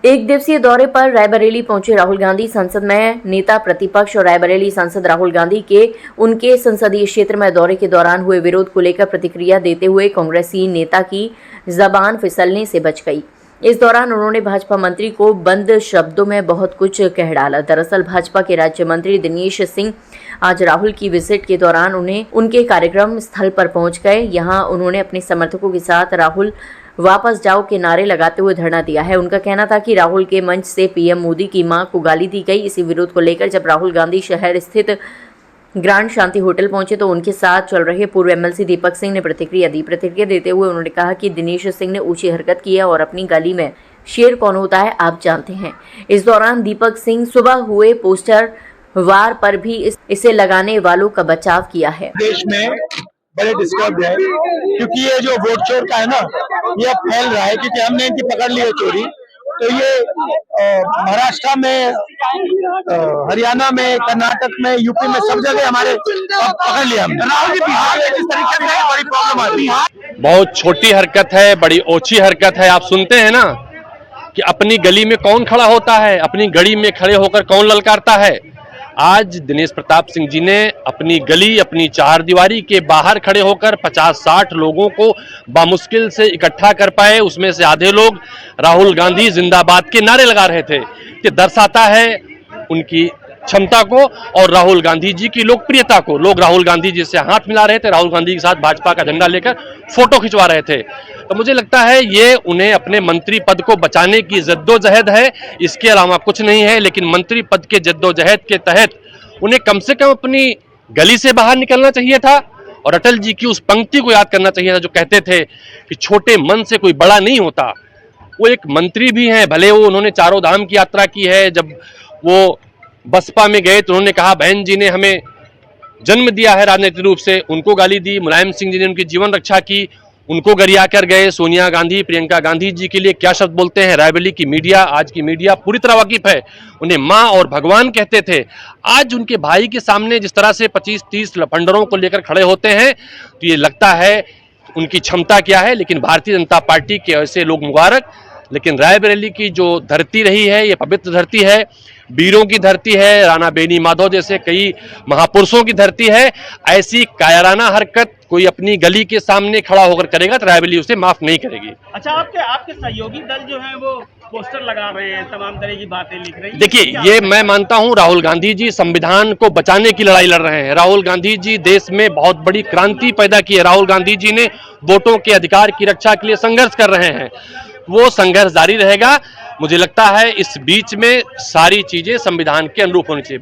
एक दिवसीय दौरे पर रायबरेली पहुंचे राहुल गांधी। संसद में नेता प्रतिपक्ष और रायबरेली सांसद राहुल गांधी के उनके संसदीय क्षेत्र में दौरे के दौरान हुए विरोध को लेकर प्रतिक्रिया देते हुए कांग्रेसी नेता की जबान फिसलने से बच गई। इस दौरान उन्होंने भाजपा मंत्री को बंद शब्दों में बहुत कुछ कह डाला। दरअसल भाजपा के राज्य मंत्री दिनेश सिंह आज राहुल की विजिट के दौरान उनके कार्यक्रम स्थल पर पहुंच गए। यहां उन्होंने अपने समर्थकों के साथ राहुल वापस जाओ के नारे लगाते हुए धरना दिया है। उनका कहना था कि राहुल के मंच से पीएम मोदी की मां को गाली दी गई। इसी विरोध को लेकर जब राहुल गांधी शहर स्थित ग्रांड शांति होटल पहुंचे तो उनके साथ चल रहे पूर्व एमएलसी दीपक सिंह ने प्रतिक्रिया दी। प्रतिक्रिया देते हुए उन्होंने कहा कि दिनेश सिंह ने ऊंची हरकत की है और अपनी गली में शेर कौन होता है आप जानते हैं। इस दौरान दीपक सिंह सुबह हुए पोस्टर वार पर भी इसे लगाने वालों का बचाव किया है। देश में बड़े डिस्टर्ब है क्योंकि ये जो वोट चोर का है ना, ये अब फैल रहा है क्योंकि हमने इनकी पकड़ ली है चोरी। तो ये महाराष्ट्र में, हरियाणा में, कर्नाटक में, यूपी में, सब जगह हमारे पकड़ लिया हमने। राहुल जी बिहार में जिस तरीके से बड़ी प्रॉब्लम आती है, बहुत छोटी हरकत है, बड़ी ओछी हरकत है। आप सुनते हैं ना कि अपनी गली में कौन खड़ा होता है, अपनी गली में खड़े होकर कौन ललकारता है। आज दिनेश प्रताप सिंह जी ने अपनी गली, अपनी चार दीवारी के बाहर खड़े होकर 50-60 लोगों को बामुश्किल से इकट्ठा कर पाए। उसमें से आधे लोग राहुल गांधी जिंदाबाद के नारे लगा रहे थे। ये दर्शाता है उनकी क्षमता को और राहुल गांधी जी की लोकप्रियता को। लोग राहुल गांधी जी से हाथ मिला रहे थे, राहुल गांधी के साथ भाजपा का झंडा लेकर फोटो खिंचवा रहे थे। तो मुझे लगता है ये उन्हें अपने मंत्री पद को बचाने की जद्दोजहद है, इसके अलावा कुछ नहीं है। लेकिन मंत्री पद के जद्दोजहद के तहत उन्हें कम से कम अपनी गली से बाहर निकलना चाहिए था और अटल जी की उस पंक्ति को याद करना चाहिए था जो कहते थे कि छोटे मन से कोई बड़ा नहीं होता। वो एक मंत्री भी हैं, भले वो उन्होंने चारों धाम की यात्रा की है। जब वो बसपा में गए तो उन्होंने कहा बहन जी ने हमें जन्म दिया है राजनीतिक रूप से, उनको गाली दी। मुलायम सिंह जी ने उनकी जीवन रक्षा की, उनको गरिया कर गए। सोनिया गांधी, प्रियंका गांधी जी के लिए क्या शब्द बोलते हैं। रायबरेली की मीडिया, आज की मीडिया पूरी तरह वाकिफ है। उन्हें माँ और भगवान कहते थे। आज उनके भाई के सामने जिस तरह से 25-30 लफंडरों को लेकर खड़े होते हैं तो ये लगता है उनकी क्षमता क्या है। लेकिन भारतीय जनता पार्टी के ऐसे लोग मुबारक। लेकिन रायबरेली की जो धरती रही है, ये पवित्र धरती है, वीरों की धरती है, राणा बेनी माधव जैसे कई महापुरुषों की धरती है। ऐसी कायराना हरकत कोई अपनी गली के सामने खड़ा होकर करेगा तो रायबरेली उसे माफ नहीं करेगी। अच्छा, आपके सहयोगी दल जो है वो पोस्टर लगा रहे हैं, तमाम तरह की बातें लिख रहे हैं। देखिए, ये मैं मानता हूं राहुल गांधी जी संविधान को बचाने की लड़ाई लड़ रहे हैं। राहुल गांधी जी देश में बहुत बड़ी क्रांति पैदा की है। राहुल गांधी जी ने वोटों के अधिकार की रक्षा के लिए संघर्ष कर रहे हैं। वो संघर्ष जारी रहेगा। मुझे लगता है इस बीच में सारी चीजें संविधान के अनुरूप होनी चाहिए।